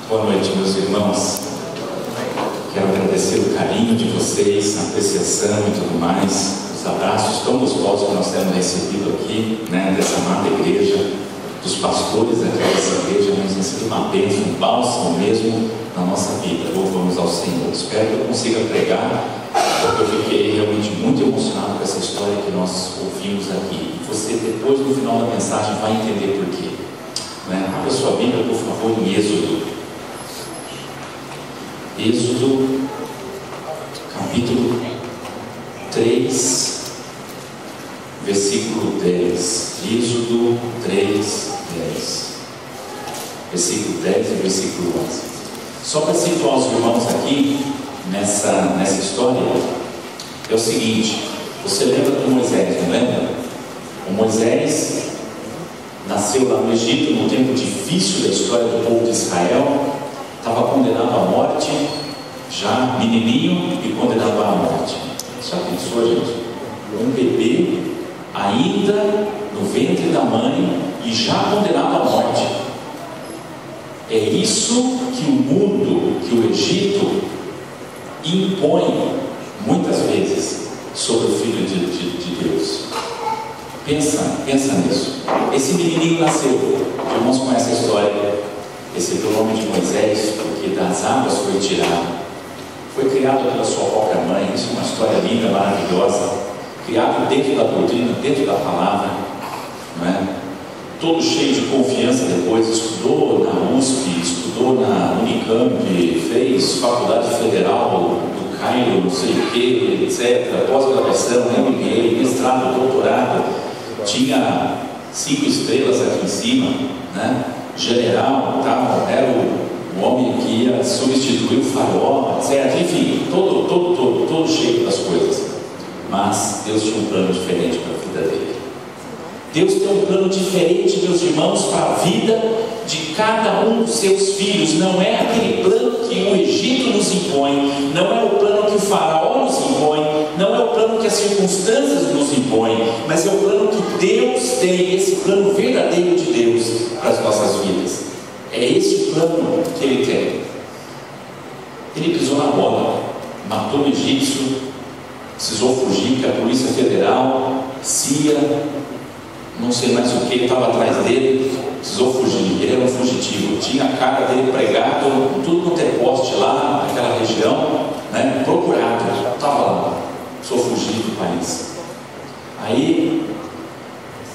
Boa noite, meus irmãos. Quero agradecer o carinho de vocês, a apreciação e tudo mais, os abraços tão gostosos que nós temos recebido aqui, dessa amada igreja, dos pastores aqui dessa igreja. Nos tem sido uma bênção, um bálsamo mesmo na nossa vida. Louvamos ao Senhor. Espero que eu consiga pregar, porque eu fiquei realmente muito emocionado com essa história que nós ouvimos aqui. E você, depois, no final da mensagem, vai entender por quê. Abra sua Bíblia, por favor, em Êxodo. Êxodo, capítulo 3, versículo 10. Êxodo 3, 10. Versículo 10 e versículo 11. Só para situar os irmãos aqui nessa história, é o seguinte: você lembra do Moisés, não lembra? O Moisés nasceu lá no Egito, num tempo difícil da história do povo de Israel. Estava condenado à morte, já menininho e condenado à morte. Já pensou, gente? Um bebê ainda no ventre da mãe e já condenado à morte. É isso que o mundo, que o Egito impõe muitas vezes sobre o Filho de Deus. Pensa nisso. Esse menininho nasceu, os irmãos conhecem a história. Recebeu o nome de Moisés porque das águas foi tirado. Foi criado pela sua própria mãe. Isso é uma história linda, maravilhosa. Criado dentro da doutrina, dentro da palavra, não é? Todo cheio de confiança depois. Estudou na USP, estudou na Unicamp, fez faculdade federal do Cairo, não sei o que, etc. Pós-graduação, MBA, mestrado, doutorado. Tinha 5 estrelas aqui em cima, né? General, era o homem que ia substituir o faraó, etc. Enfim, todo cheio das coisas. Mas Deus tinha um plano diferente para a vida dele. Deus tem um plano diferente, meus irmãos, para a vida de cada um dos seus filhos. Não é aquele plano que o Egito nos impõe, não é o plano que o faraó nos impõe, não é o plano que as circunstâncias nos impõem, mas é o plano que Deus tem, esse plano verdadeiro de Deus para as nossas vidas. É esse o plano que Ele tem. Ele pisou na bola, matou o egípcio, precisou fugir, que a Polícia Federal, CIA, não sei mais o que, estava atrás dele, precisou fugir. Ele era um fugitivo, tinha a cara dele pregado, tudo quanto é poste lá naquela região, procurado, estava lá, precisou fugir do país. Aí,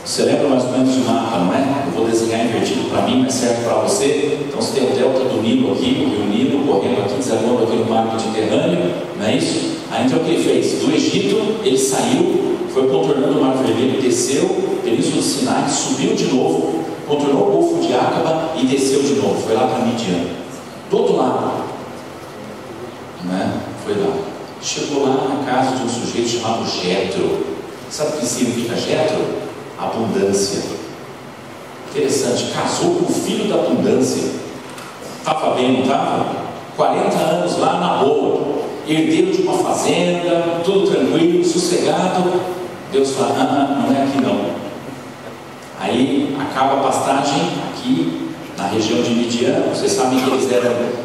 você lembra mais ou menos do mapa, não é? Eu vou desenhar invertido para mim, mas serve para você. Então você tem o delta do Nilo aqui, o rio Nilo correndo aqui, desagando aqui no mar Mediterrâneo, não é isso? Aí então o que ele fez? Do Egito, ele saiu, foi contornando o Mar Vermelho, desceu, Península do Sinai, subiu de novo, contornou o Golfo de Acaba e desceu de novo, foi lá para Midian. Do outro lado, foi lá. Chegou lá na casa de um sujeito chamado Jetro. Sabe o que significa Jetro? Abundância. Interessante, casou com o filho da abundância. Estava bem, não estava? 40 anos lá na boa, herdeiro de uma fazenda, tudo tranquilo, sossegado. Deus fala, não é aqui não. Aí acaba a pastagem aqui na região de Midian. Vocês sabem que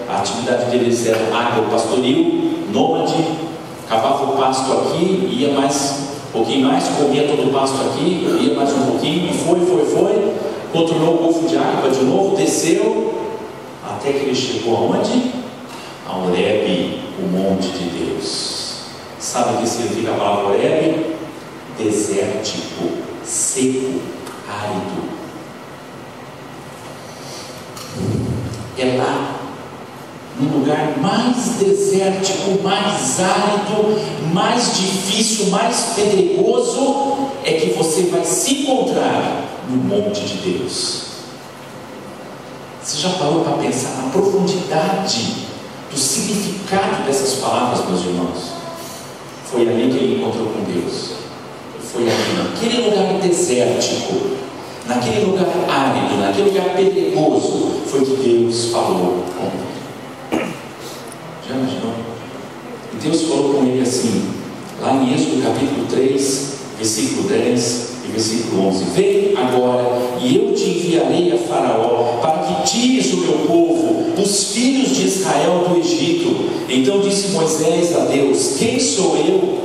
a atividade deles era agropastoril, nômade, cavava o pasto aqui, ia mais um pouquinho mais, comia todo o pasto aqui, ia mais um pouquinho, e foi, contornou o Golfo de Acaba de novo, desceu, até que ele chegou aonde? A Horebe, o monte de Deus. Sabe o que significa a palavra Horebe? Desértico, seco, árido. É lá, no lugar mais desértico, mais árido, mais difícil, mais pedregoso, é que você vai se encontrar no monte de Deus. Você já parou para pensar na profundidade do significado dessas palavras, meus irmãos? Foi ali que ele encontrou com Deus. Foi ali, naquele lugar desértico, naquele lugar árido, naquele lugar pedregoso, foi que Deus falou com ele. Já imaginou? E Deus falou com ele assim, lá em Êxodo capítulo 3, versículo 10 e versículo 11: Vem agora, e eu te enviarei a Faraó, para que tires o meu povo, o os filhos de Israel do Egito. Então disse Moisés a Deus: quem sou eu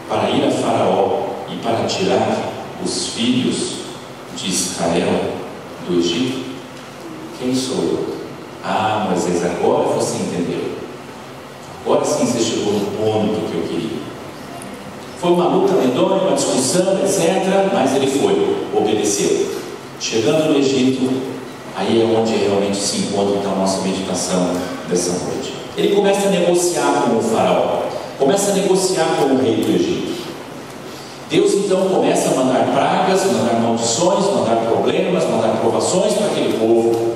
para ir a Faraó e para tirar os filhos de Israel do Egito? Quem sou eu? Ah, Moisés, agora você entendeu. Agora sim você chegou no ponto que eu queria. Foi uma luta medonha, uma discussão, etc. Mas ele foi, obedeceu. Chegando no Egito, aí é onde realmente se encontra então a nossa meditação dessa noite. Ele começa a negociar com o faraó, começa a negociar com o rei do Egito. Deus então começa a mandar pragas, mandar maldições, mandar problemas, mandar provações para aquele povo.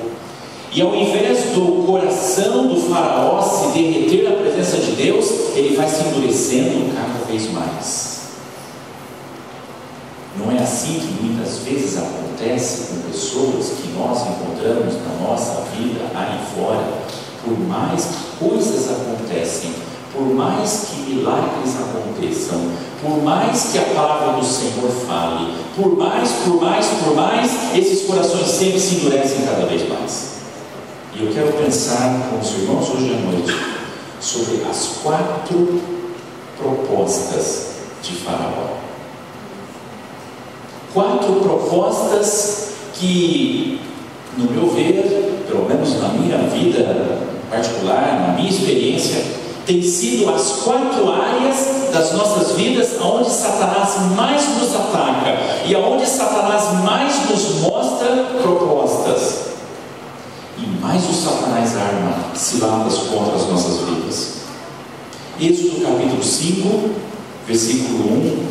E ao invés do coração do faraó se derreter na presença de Deus, ele vai se endurecendo cada vez mais. Não é assim que muitas vezes acontece com pessoas que nós encontramos na nossa vida aí fora? Por mais que coisas acontecem, por mais que milagres aconteçam, por mais que a palavra do Senhor fale, por mais, esses corações sempre se endurecem cada vez mais. E eu quero pensar com os irmãos hoje à noite sobre as 4 propostas de Faraó. 4 propostas que, no meu ver, pelo menos na minha vida particular, na minha experiência, tem sido as 4 áreas das nossas vidas onde Satanás mais nos ataca e onde Satanás mais nos mostra propostas. E mais o Satanás arma ciladas contra as nossas vidas. Êxodo capítulo 5, versículo 1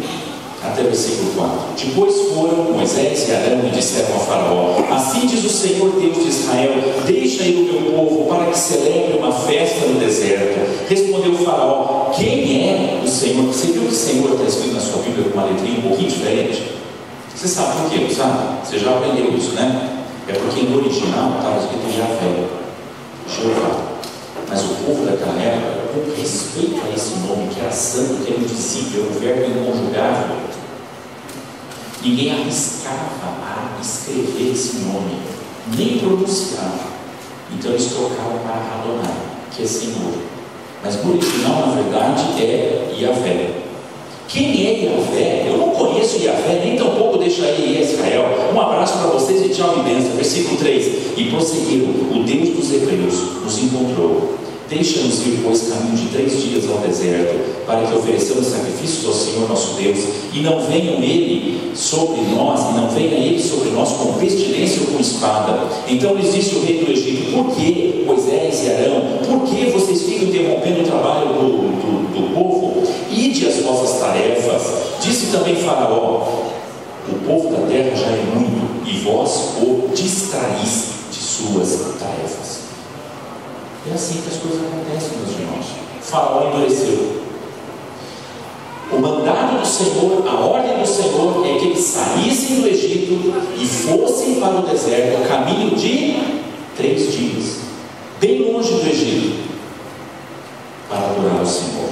até versículo 4. Depois foram Moisés e Arão e disseram a Faraó: assim diz o Senhor Deus de Israel: deixa ir o meu povo para que celebre uma festa no deserto. Respondeu o Faraó: quem é o Senhor? Você viu que o Senhor está escrito na sua Bíblia com uma letrinha um pouquinho diferente? Você sabe por quê, não sabe? Você já aprendeu isso, né? É porque no original estava escrito Javé, Jeová. Mas o povo daquela época, com respeito a esse nome que era santo, que era indizível, o verbo inconjugável, ninguém arriscava a escrever esse nome, nem pronunciar. Então eles trocaram para Adonai, que é Senhor. Mas no original, na verdade, é Yavé. Quem é Yavé? Eu não conheço Yavé, nem tampouco deixarei Israel. Um abraço para vocês e tchau e bênção. Versículo 3. E prosseguiram: o Deus dos Hebreus nos encontrou. Deixa-nos ir, pois, caminho de 3 dias ao deserto, para que ofereçamos sacrifícios ao Senhor nosso Deus, e não venha ele sobre nós com pestilência ou com espada. Então lhes disse o rei do Egito: por que, Moisés e Arão, por que vocês ficam interrompendo o trabalho do povo? Ide as vossas tarefas. Disse também Faraó: o povo da terra já é muito, e vós o distraís de suas tarefas. É assim que as coisas acontecem, meus irmãos. Faraó endureceu. O mandado do Senhor, a ordem do Senhor é que eles saíssem do Egito e fossem para o deserto, caminho de 3 dias, bem longe do Egito, para adorar o Senhor.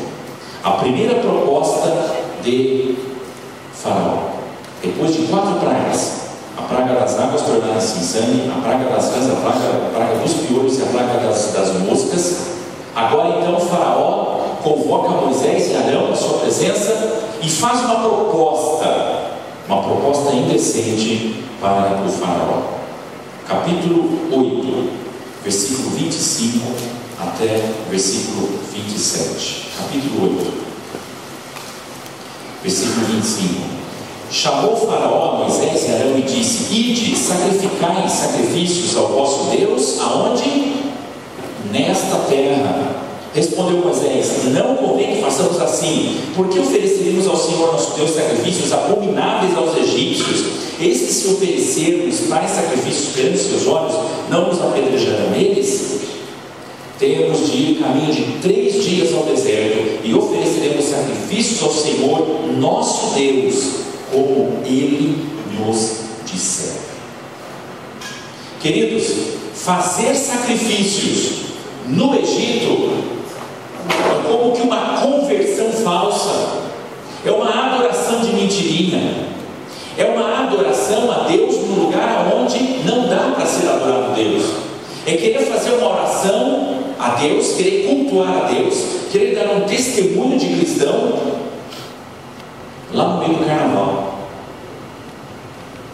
A primeira proposta de Faraó, depois de 4 pragas, a praga das águas tornaram-se em sangue, a praga das rãs, a praga dos piolhos e a praga das moscas. Agora então Faraó convoca Moisés e Arão à sua presença e faz uma proposta indecente para o Faraó. Capítulo 8, versículo 25 até versículo 27. Capítulo 8, versículo 25. Chamou o Faraó a Moisés e Arão e disse: ide, sacrificai sacrifícios ao vosso Deus, aonde? Nesta terra. Respondeu Moisés: não convém que façamos assim, porque ofereceríamos ao Senhor nosso Deus sacrifícios abomináveis aos egípcios. Eis que se oferecermos tais sacrifícios perante seus olhos, não nos apedrejarão eles? Temos de ir caminho de 3 dias ao deserto, e ofereceremos sacrifícios ao Senhor nosso Deus, como Ele nos disser. Queridos, fazer sacrifícios no Egito é como que uma conversão falsa, é uma adoração de mentirinha, é uma adoração a Deus no lugar onde não dá para ser adorado a Deus, é querer fazer uma oração a Deus, querer cultuar a Deus, querer dar um testemunho de cristão lá no meio do carnaval.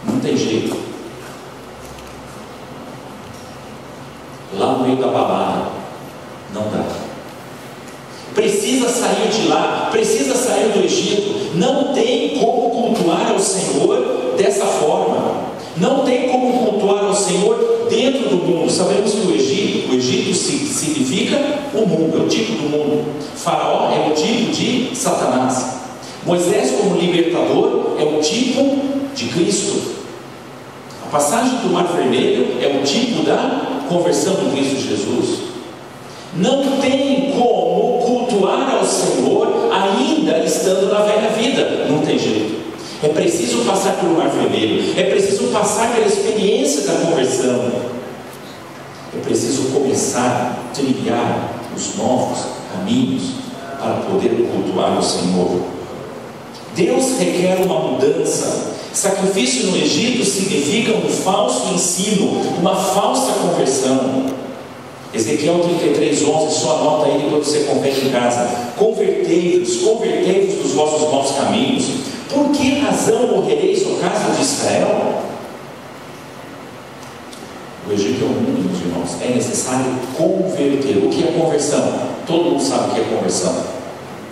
Não tem jeito. Lá no meio da balada, não dá. Precisa sair de lá, precisa sair do Egito. Não tem como cultuar ao Senhor dessa forma. Não tem como cultuar ao Senhor dentro do mundo. Sabemos que o Egito significa o mundo, é o tipo do mundo. Faraó é o tipo de Satanás. Moisés, como libertador, é o tipo de Cristo. A passagem do Mar Vermelho é o tipo da conversão de Cristo Jesus. Não tem como cultuar ao Senhor ainda estando na velha vida. Não tem jeito. É preciso passar pelo Mar Vermelho. É preciso passar pela experiência da conversão. É preciso começar a trilhar os novos caminhos para poder cultuar o Senhor. Deus requer uma mudança. Sacrifício no Egito significa um falso ensino, uma falsa conversão. Ezequiel 33:11, só anota aí quando você converte em casa. Convertei-vos dos vossos maus caminhos. Por que razão morrereis, ó casa de Israel? O Egito é o mundo, meus irmãos. É necessário converter. O que é conversão? Todo mundo sabe o que é conversão.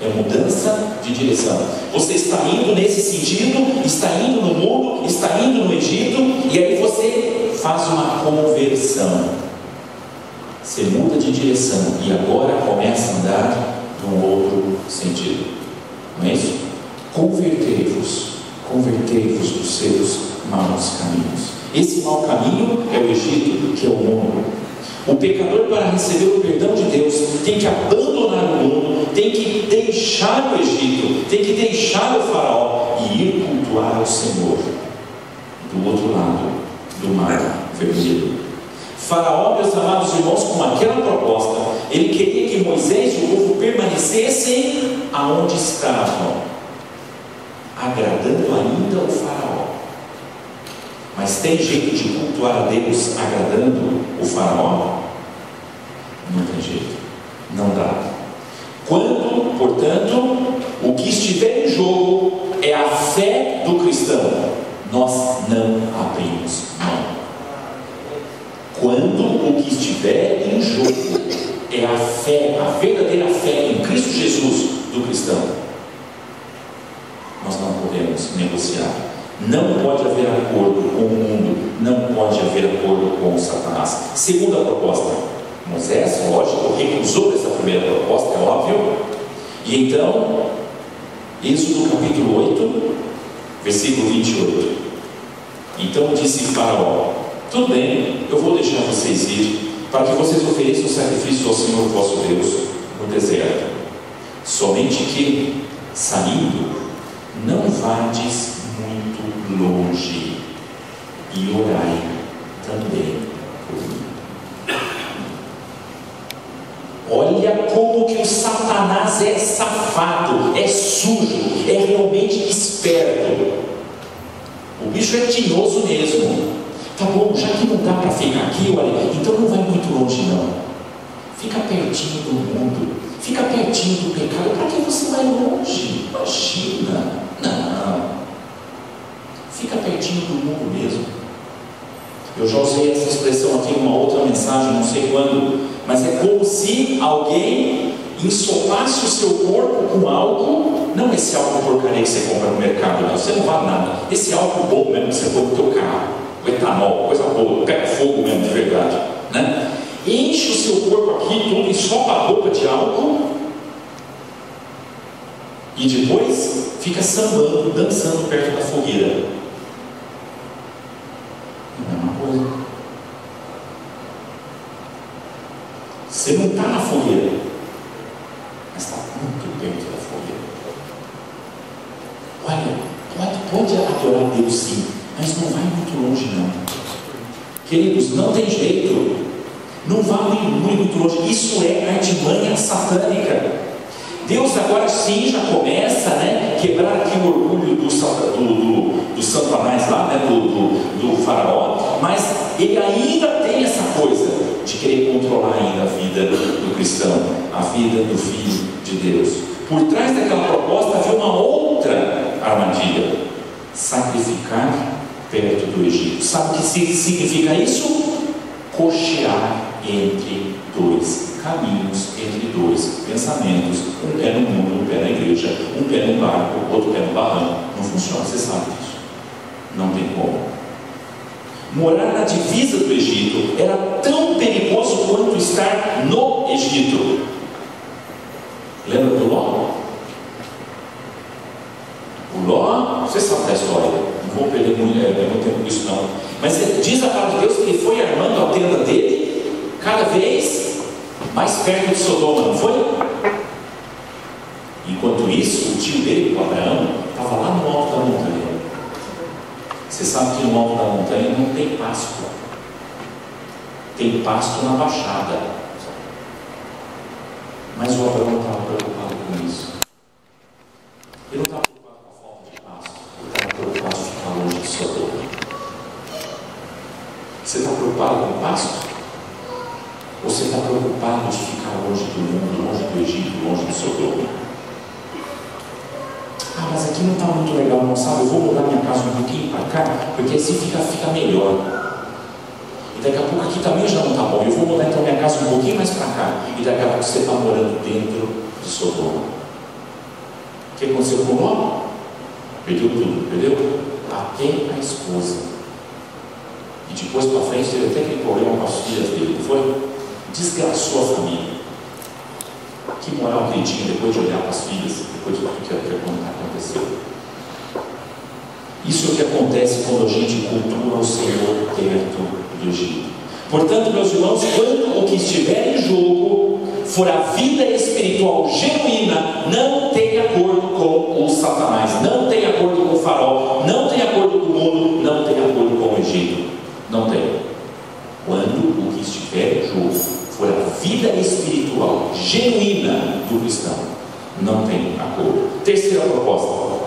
É mudança de direção. Você está indo nesse sentido, está indo no mundo, está indo no Egito, e aí você faz uma conversão. Você muda de direção e agora começa a andar num outro sentido. Não é isso? Convertei-vos dos seus maus caminhos. Esse mau caminho é o Egito, que é o mundo. O pecador, para receber o perdão de Deus, tem que abandonar o mundo, tem que deixar o Egito, tem que deixar o Faraó e ir cultuar ao Senhor do outro lado do Mar Vermelho. Faraó, meus amados irmãos, com aquela proposta, ele queria que Moisés e o povo permanecessem aonde estavam, agradando ainda o Faraó. Mas tem jeito de cultuar a Deus agradando o Faraó? Não tem jeito, não dá. Quando, portanto, o que estiver em jogo é a fé do cristão, nós não abrimos mão. Quando o que estiver em jogo é a fé, a verdadeira fé em Cristo Jesus do cristão, nós não podemos negociar. Não pode haver acordo com o mundo, não pode haver acordo com Satanás. Segunda proposta, Moisés, lógico, recusou essa primeira proposta, é óbvio. E então, Êxodo capítulo 8, versículo 28. Então disse Faraó: tudo bem, eu vou deixar vocês ir, para que vocês ofereçam sacrifício ao Senhor vosso Deus no deserto. Somente que, saindo, não vades muito longe, e orai também por mim. Olha como que o Satanás é safado, é sujo, é realmente esperto. O bicho é tinhoso mesmo. Tá bom, já que não dá para ficar aqui, olha, então não vai muito longe não. Fica pertinho do mundo, fica pertinho do pecado. Para que você vai longe? Imagina, não. Fica pertinho do mundo mesmo. Eu já usei essa expressão aqui em uma outra mensagem, não sei quando, mas é como se alguém ensopasse o seu corpo com álcool, não esse álcool porcaria que você compra no mercado, não, você não vale nada, esse álcool bom mesmo que você põe no teu carro, o etanol, coisa boa, pega fogo mesmo de verdade, né? Enche o seu corpo aqui, tudo, ensopa a roupa de álcool e depois fica sambando, dançando perto da fogueira. Não é uma coisa. Você não está na fogueira, mas está muito perto da fogueira. Olha, pode adorar Deus sim, mas não vai muito longe não. Queridos, não tem jeito. Não vai muito longe. Isso é artimanha satânica. Deus agora sim já começa, né, quebrar aqui o orgulho do Satanás lá, né, do Faraó, mas ele ainda tem essa coisa. de querer controlar ainda a vida do cristão, a vida do Filho de Deus. Por trás daquela proposta havia uma outra armadilha: sacrificar perto do Egito. Sabe o que significa isso? Cochear entre dois caminhos, entre dois pensamentos, um pé no mundo, um pé na igreja, um pé no barco, outro pé no barranco. Não funciona, você sabe disso. Não tem como. Morar na divisa do Egito era tão perigoso quanto estar no Egito. Lembra do Ló? O Ló, você sabe da história, não vou perder muito tempo com isso não. Mas diz a palavra de Deus que ele foi armando a tenda dele cada vez mais perto de Sodoma, não foi? Enquanto isso, o tio dele, o Abraão, estava lá no alto da montanha. Você sabe que no alto da montanha não tem pasto. Tem pasto na baixada. Mas o Abraão não estava preocupado com isso. Ele não estava preocupado com a falta de pasto. Ele estava preocupado em ficar longe de Sodoma. Você está preocupado com o pasto? Ou você está preocupado de ficar longe do mundo, longe do Egito, longe de Sodoma? Ah, mas aqui não está muito legal, não sabe? Eu vou mudar minha casa um pouquinho para cá, porque assim fica melhor. E daqui a pouco aqui também já não está bom. Eu vou mudar então minha casa um pouquinho mais para cá. E daqui a pouco você está morando dentro de Sodoma. O que aconteceu com o Ló? Perdeu tudo, perdeu? Até a esposa. E depois para frente teve até aquele problema com as filhas dele, não foi? Desgraçou a família. Que moral que ele tinha depois de olhar para as filhas, depois de tudo que aconteceu. Isso é o que acontece quando a gente cultua o Senhor perto do Egito. Portanto, meus irmãos, quando o que estiver em jogo for a vida espiritual genuína, não tem acordo com o Satanás, não tem acordo com o Faraó, não tem acordo com o mundo, não tem acordo com o Egito. Não tem. Quando o que estiver em jogo for a vida espiritual genuína do cristão, não tem acordo. Terceira proposta: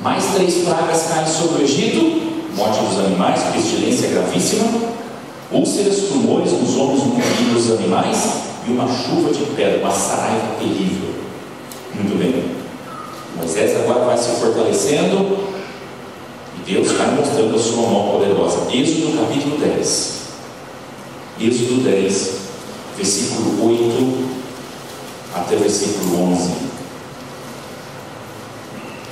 mais 3 pragas caem sobre o Egito: morte dos animais, pestilência gravíssima, úlceras, tumores nos homens e nos animais, e uma chuva de pedra, uma saraiva terrível. Muito bem. Moisés agora vai se fortalecendo e Deus vai mostrando a sua mão poderosa. Êxodo capítulo 10. Êxodo 10, versículo 8 até versículo 11.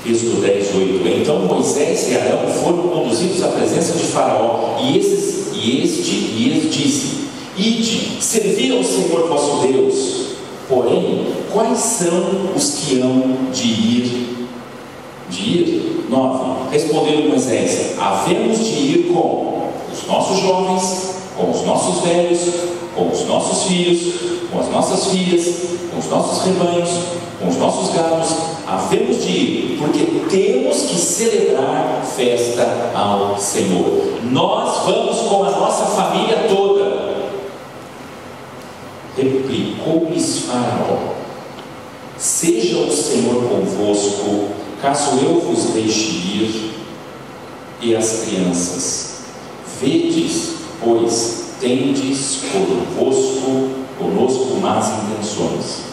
Êxodo 10, 8. Então Moisés e Arão foram conduzidos à presença de Faraó, e este disse: Ide, servir ao Senhor vosso Deus. Porém, quais são os que hão de ir? 9. Respondeu Moisés: havemos de ir com os nossos jovens, com os nossos velhos, com os nossos filhos, com as nossas filhas, com os nossos rebanhos, com os nossos gados. Havemos de ir, porque temos que celebrar festa ao Senhor. Nós vamos com a nossa família toda. Replicou-lhes Faraó: seja o Senhor convosco, caso eu vos deixe ir, e as crianças. Vedes, pois, tendes conosco más intenções.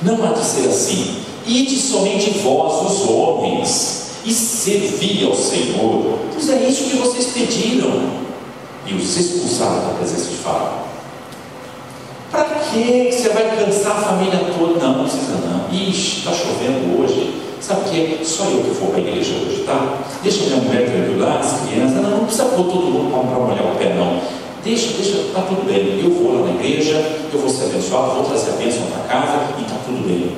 Não há de ser assim. Ide somente vós, os homens, e servi ao Senhor, pois é isso que vocês pediram. E os expulsaram da presença de Faraó. Para que você vai cansar a família toda? Não precisa não. Ixi, está chovendo hoje. Sabe o que é? Só eu que vou para a igreja hoje, tá? Deixa minha mulher tranquilar, as crianças. Não precisa pôr todo mundo para molhar o pé, não. Deixa, está tudo bem. Eu vou lá na igreja, eu vou ser abençoado, vou trazer a bênção para casa e está tudo bem.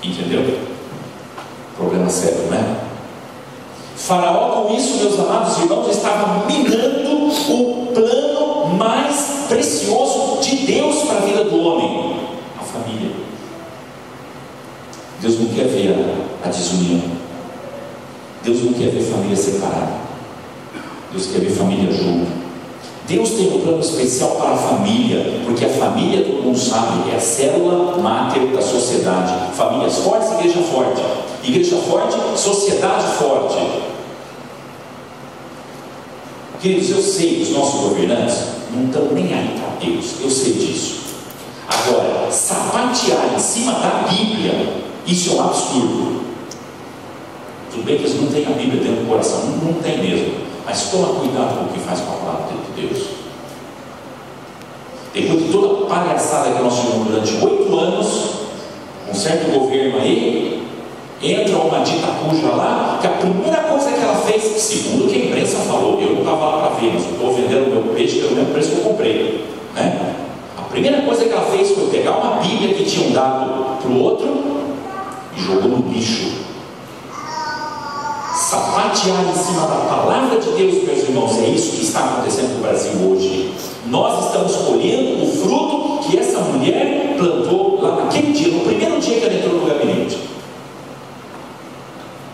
Entendeu? Problema sério, né? Faraó, com isso, meus amados irmãos, estava minando o plano mais precioso de Deus para a vida do homem: a família. Deus não quer ver a desunião. Deus não quer ver família separada. Deus quer ver família junto. Deus tem um plano especial para a família, porque a família, todo mundo sabe, é a célula máter da sociedade. Famílias fortes, igreja forte. Igreja forte, sociedade forte. Queridos, eu sei que os nossos governantes não estão nem aí para Deus, eu sei disso. Agora, sapatear em cima da Bíblia, isso é um absurdo. Tudo bem que eles não têm a Bíblia dentro do coração, não tem mesmo, mas toma cuidado com o que faz com a palavra de Deus. Depois de toda a palhaçada que nós tivemos durante 8 anos, um certo governo aí, entra uma ditacuja lá, que a primeira coisa que ela fez, segundo o que a imprensa falou, eu não estava lá para ver, mas eu estou vendendo o meu peixe pelo mesmo preço que eu comprei, né? A primeira coisa que ela fez foi pegar uma Bíblia que tinham dado para o outro e jogou no lixo. Sapatear em cima da palavra de Deus, meus irmãos, é isso que está acontecendo no Brasil hoje. Nós estamos colhendo o fruto que essa mulher plantou lá naquele dia, no primeiro dia que ela entrou no gabinete.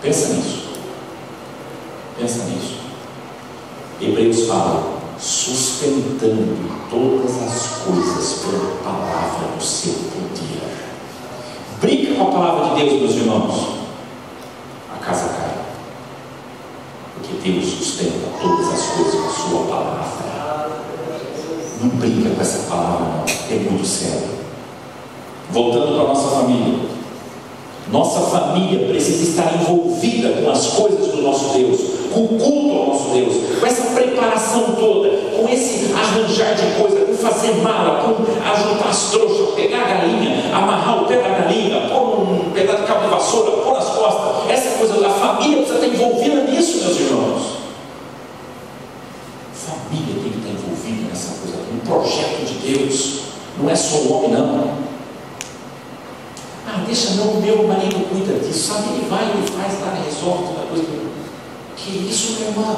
Pensa nisso. Pensa nisso. Hebreus fala, sustentando todas as coisas pela palavra do seu poder. Brinca com a palavra de Deus, meus irmãos, a casa cai. Porque Deus sustenta todas as coisas com a sua palavra. Não brinca com essa palavra, não. É muito sério. Voltando para a nossa família. Nossa família precisa estar envolvida com as coisas do nosso Deus, com o culto ao nosso Deus, com essa preparação toda, com esse arranjar de coisa, com fazer mala, com ajuntar as trouxas, pegar a galinha, amarrar o pé da galinha, pôr um pedaço de cabo de vassoura, pôr nas costas. Essa coisa, a família precisa estar envolvida nisso, meus irmãos. Família tem que estar envolvida nessa coisa, no projeto de Deus. Não é só o homem, não. Deixa não, o meu marido cuida disso, sabe? Ele vai, ele faz lá, resolve toda a coisa. Que isso, minha irmã?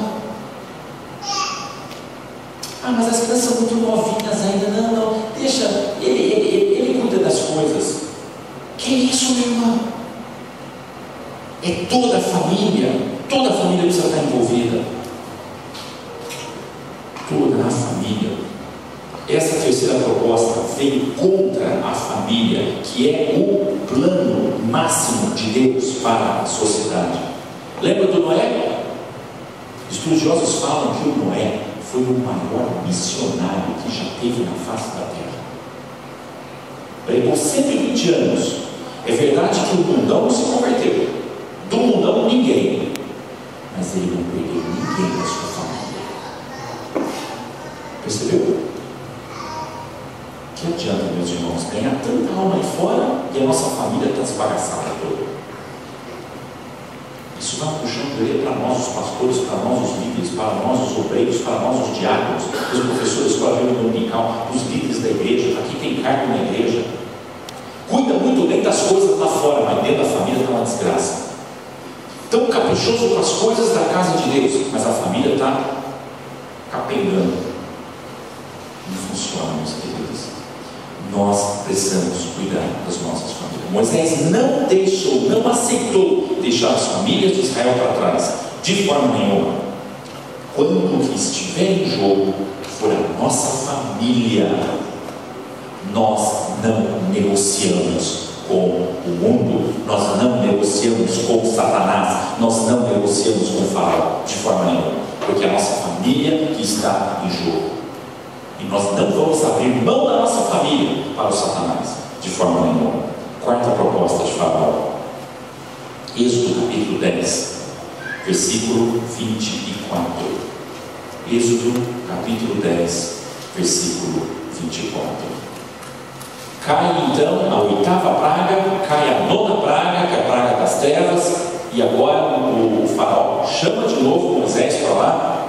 Mas as crianças são muito novinhas ainda. Não, deixa, ele cuida das coisas. Que isso, minha irmã? É toda a família precisa estar envolvida. Toda a família. Essa terceira proposta veio contra a família, que é o plano máximo de Deus para a sociedade. Lembra do Noé? Estudiosos falam que o Noé foi o maior missionário que já teve na face da terra. Pregou 120 anos. É verdade que o mundão não se converteu. Do mundão ninguém. Mas ele não perdeu ninguém da sua família. Percebeu? Que adianta, meus irmãos, ganhar tanta alma aí fora e a nossa família está desbagaçada toda. Isso dá um puxão de orelha para nós, os pastores, para nós, os líderes, para nós, os obreiros, para nós, os diáconos, os professores da escola dominical, os líderes da igreja, para quem tem cargo na igreja. Cuida muito bem das coisas lá fora, mas dentro da família está uma desgraça. Tão caprichoso com as coisas da casa de Deus, mas a família está capengando. Não funciona, meus queridos. Nós precisamos cuidar das nossas famílias. Moisés não aceitou deixar as famílias de Israel para trás, de forma nenhuma. Quando o que estiver em jogo for a nossa família, nós não negociamos com o mundo, nós não negociamos com Satanás, nós não negociamos com o Faraó, de forma nenhuma, porque é a nossa família que está em jogo. E nós não vamos abrir mão da nossa família para o Satanás, de forma nenhuma. Quarta proposta de Faraó. Êxodo capítulo 10, versículo 24. Êxodo capítulo 10, versículo 24. Cai então a 8ª praga, cai a 9ª praga, que é a praga das trevas, e agora o Faraó chama de novo Moisés para lá,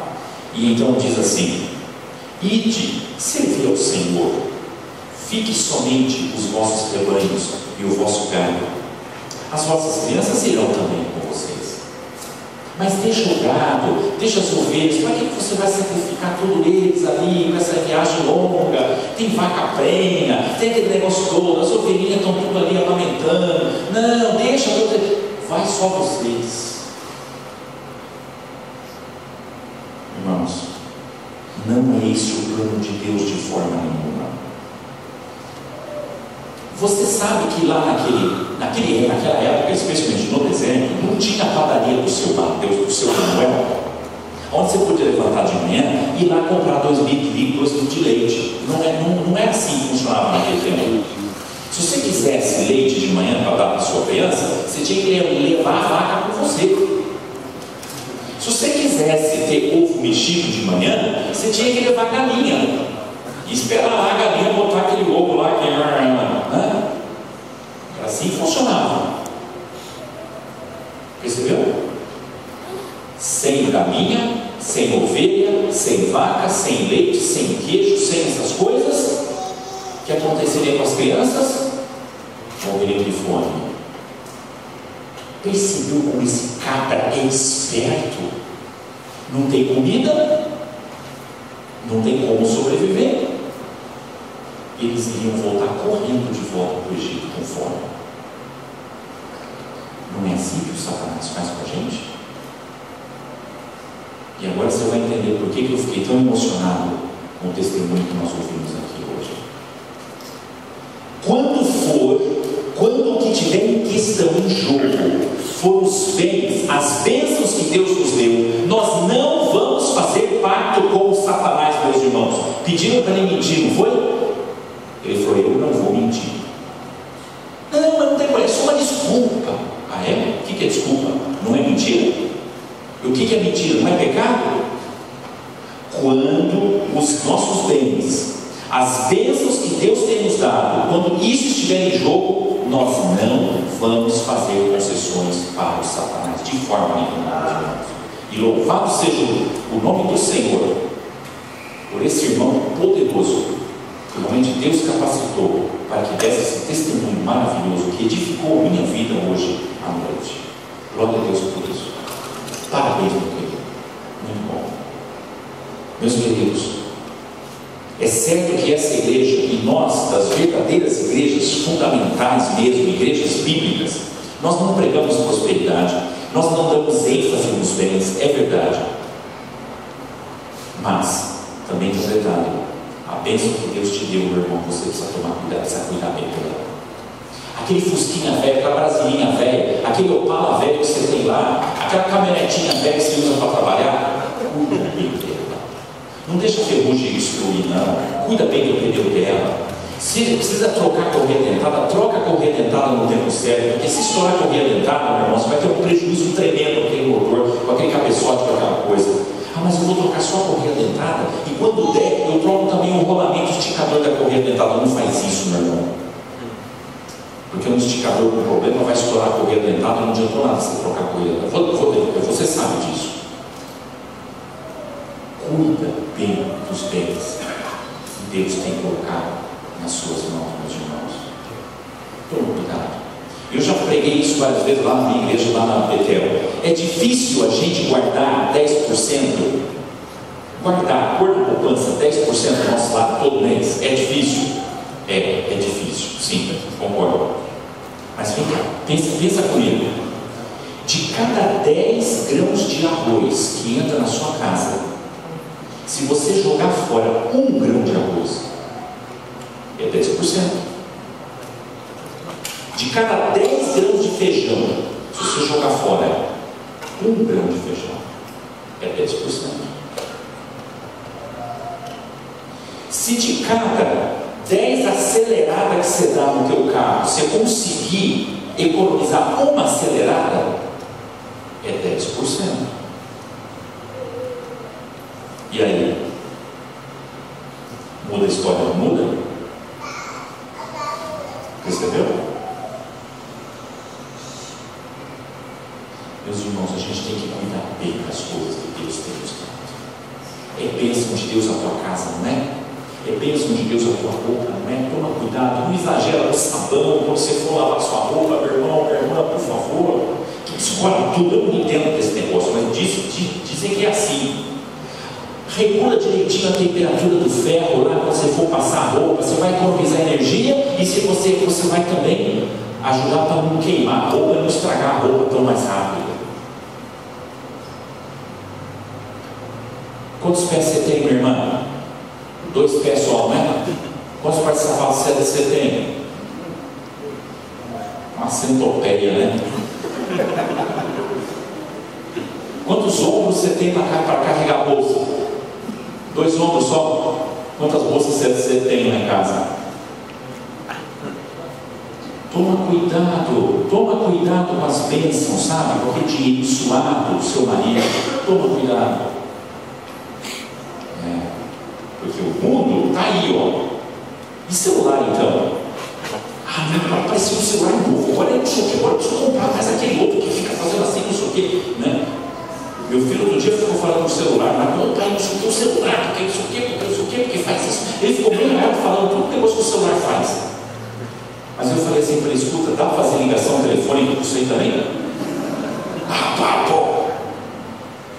e então diz assim: ide, servi ao Senhor, fique somente os vossos rebanhos e o vosso gado, as vossas crianças irão também com vocês, mas deixa o gado, deixa as ovelhas. Para que você vai sacrificar todos eles ali, com essa viagem longa? Tem vaca prenha, tem aquele negócio todo, as ovelhinhas estão tudo ali amamentando. Não, deixa, vai só vocês. Irmãos, não é esse o plano de Deus de forma nenhuma. Você sabe que lá naquela época, especialmente no deserto, não tinha padaria do seu Deus, do seu Manuel. onde você podia levantar de manhã e ir lá comprar 2 litros de leite. Não é assim que funcionava naquele tempo. Se você quisesse leite de manhã para dar para a sua criança, você tinha que levar a vaca com você. Se você quisesse ter ovo mexido de manhã, você tinha que levar a galinha e esperar lá a galinha botar aquele ovo lá, né? Assim funcionava. Percebeu? Sem galinha, sem ovelha, sem vaca, sem leite, sem queijo, sem essas coisas, o que aconteceria com as crianças? Morreriam de fome. Percebeu como esse cabra é esperto? Não tem comida, não tem como sobreviver. Eles iriam voltar correndo de volta para o Egito com fome. Não é assim que o Satanás faz com a gente? E agora você vai entender por que eu fiquei tão emocionado com o testemunho que nós ouvimos aqui hoje. Quando o que tiver em questão, em jogo, for os bens, as bênçãos que Deus nos deu, nós não vamos fazer pacto com o Satanás, meus irmãos. Pediram para ele mentir, não foi? Ele falou: eu não vou mentir. Não, mas não tem problema, é só uma desculpa. Ah, é? O que é desculpa? Não é mentira? E o que é mentira? Não é pecado? Quando os nossos bens, as bênçãos que Deus tem nos dado, quando isso estiver em jogo, nós não vamos fazer concessões para o Satanás de forma nenhuma. E louvado seja o nome do Senhor por esse irmão poderoso que realmente Deus capacitou para que desse esse testemunho maravilhoso que edificou a minha vida hoje à noite. Glória a Deus por isso. Parabéns, meu querido. Muito bom. Meus queridos, é certo que essa igreja, e nós, das verdadeiras igrejas fundamentais mesmo, igrejas bíblicas, nós não pregamos prosperidade, nós não damos ênfase nos bens, é verdade. Mas, também tem um detalhe: a bênção que Deus te deu, meu irmão, você precisa tomar cuidado, precisa cuidar bem dela. Aquele fusquinha velho, aquela brasilinha velha, aquele Opala velho que você tem lá, aquela caminhonetinha velha que você usa para trabalhar, cuida bem dela. Não deixa a ferrugem destruir, não. Cuida bem do pneu dela. Se precisa trocar a correia dentada, troca a correia dentada no tempo certo, porque se estourar a correia dentada, meu irmão, você vai ter um prejuízo tremendo com aquele motor, com aquele cabeçote, com aquela coisa. Ah, mas eu vou trocar só a correia dentada, e quando der, eu troco também o rolamento esticador da correia dentada. Não faz isso, meu irmão. Porque um esticador com problema vai estourar a correia dentada, não adiantou nada você trocar a correia dentada. Você sabe disso. Cuida bem dos bens que Deus tem colocado nas suas mãos, meus irmãos. Tome cuidado. Eu já preguei isso várias vezes lá na minha igreja, lá na Betel. É difícil a gente guardar 10%, pôr na poupança 10% do nosso lado todo mês. É difícil? É difícil, sim, concordo. Mas vem cá, pensa comigo. De cada 10 grãos de arroz que entra na sua casa, se você jogar fora 1 grão de arroz, é 10%. De cada 10 grãos de feijão, se você jogar fora 1 grão de feijão, é 10%. Se de cada 10 aceleradas que você dá no teu carro, você conseguir economizar uma acelerada, é 10%. E aí? Muda a história? Não muda? Percebeu? Meus irmãos, a gente tem que cuidar bem das coisas que Deus tem nos dado. É bênção de Deus a tua casa, não é? É bênção de Deus a tua roupa, não é? Toma cuidado, não exagera no sabão quando você for lavar sua roupa, meu irmão, minha irmã, por favor. Escolhe tudo. Eu não entendo desse negócio, mas dizem que é assim. Regula direitinho a temperatura do ferro lá quando você for passar a roupa. Você vai economizar energia e se você vai também ajudar para não queimar a roupa e não estragar a roupa tão mais rápido. Quantos pés você tem, minha irmã? 2 pés só, né? Quantos pares de sapato você tem? Uma centopeia, né? Quantos ombros você tem para carregar a bolsa? 2 ombros só? Quantas bolsas você tem lá em casa? Toma cuidado com as bênçãos, sabe? Com aquele dinheiro suado do seu marido. Toma cuidado. Porque o mundo está aí, ó. E celular então? Meu, apareceu um celular novo, olha isso aqui, agora eu preciso comprar mais aquele outro que fica fazendo assim, não sei o quê, né? Meu filho outro dia ficou falando no celular, mas não, pai, não sei o que, o celular, porque não sei o quê, porque faz isso. Ele ficou bem errado falando tudo depois que o celular faz. Mas eu falei assim para ele, escuta, dá para fazer ligação telefônica com isso aí também? Pô!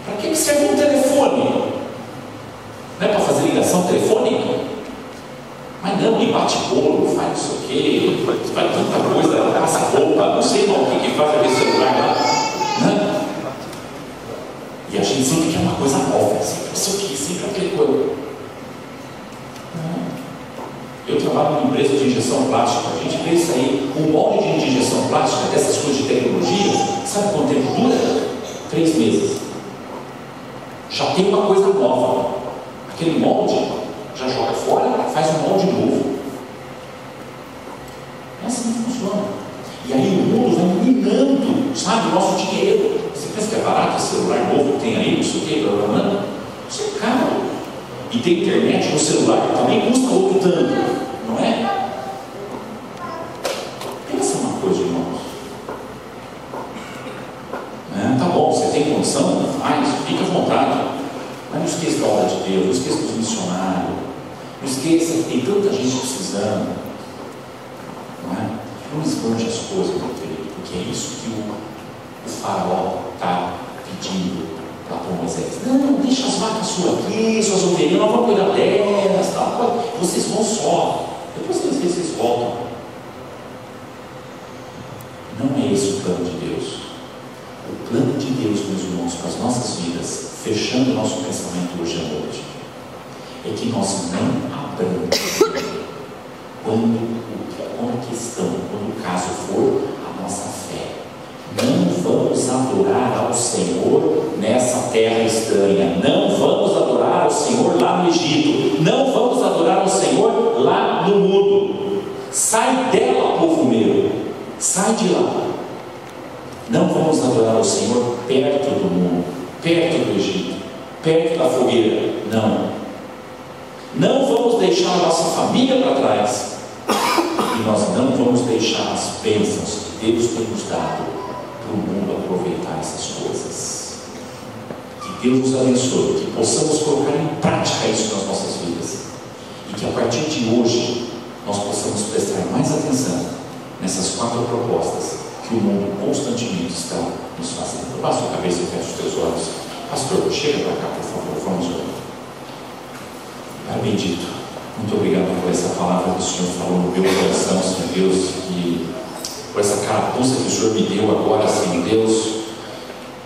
Para que serve um telefone? Não é para fazer ligação telefônica? Mas não, ele bate bolo, faz não sei o quê, faz tanta coisa, passa roupa, não sei não o que faz aquele celular lá, né? E a gente sempre quer uma coisa nova, sempre não sei o que, sempre aquele coisa. Eu trabalho numa empresa de injeção plástica, a gente vê isso aí, um molde de injeção plástica, dessas coisas de tecnologia, sabe quanto tempo dura? 3 meses. Já tem uma coisa nova. Aquele molde já joga fora, faz um molde novo. É assim que funciona. E aí o mundo vai minando, sabe, o nosso dinheiro. Você pensa que é barato esse celular novo que tem aí, não sei o que, isso é caro. E tem internet no celular que também custa outro tanto, não é? Pensa uma coisa, irmãos. Tá bom, você tem condição? Faz, fica à vontade. Mas não esqueça da obra de Deus, não esqueça dos missionários, não esqueça que tem tanta gente precisando. Não é? Não esbanje as coisas, meu querido, porque é isso que o faraó está pedindo para Moisés. Não, deixa as vacas suas aqui, suas ovelhas, nós vamos cuidar delas, tal. Vocês vão só, depois vocês voltam. Não é esse o plano de Deus. O plano de Deus, meus irmãos, para as nossas vidas, fechando o nosso pensamento hoje à noite, é que nós não abramos quando a questão, quando o caso for a nossa fé. Não vamos adorar ao Senhor nessa terra estranha. Não vamos adorar ao Senhor lá no Egito. Não vamos adorar ao Senhor lá no mundo. Sai dela, povo meu. Sai de lá. Não vamos adorar ao Senhor perto do mundo, perto do Egito, perto da fogueira. Não vamos deixar a nossa família para trás. E nós não vamos deixar as bênçãos que Deus tem nos dado para o mundo aproveitar essas coisas. Que Deus nos abençoe, que possamos colocar em prática isso nas nossas vidas. E que a partir de hoje nós possamos prestar mais atenção nessas 4 propostas que o mundo constantemente está nos fazendo. Baixa a cabeça e fecha os teus olhos. Pastor, chega para cá, por favor, vamos orar. Pai bendito, muito obrigado por essa palavra que o Senhor falou no meu coração, Senhor Deus, e por essa carapuça que o Senhor me deu agora, Senhor Deus,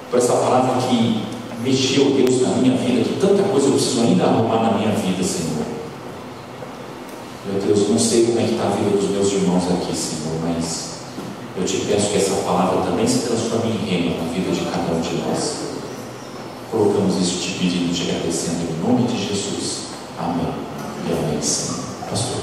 por essa palavra que mexeu, Deus, na minha vida, que tanta coisa eu preciso ainda arrumar na minha vida, Senhor. Meu Deus, não sei como é que está a vida dos meus irmãos aqui, Senhor, mas eu te peço que essa palavra também se transforme em rema na vida de cada um de nós. Colocamos isso te pedindo, te agradecendo em nome de Jesus. Amém. E amém, Senhor. Pastor.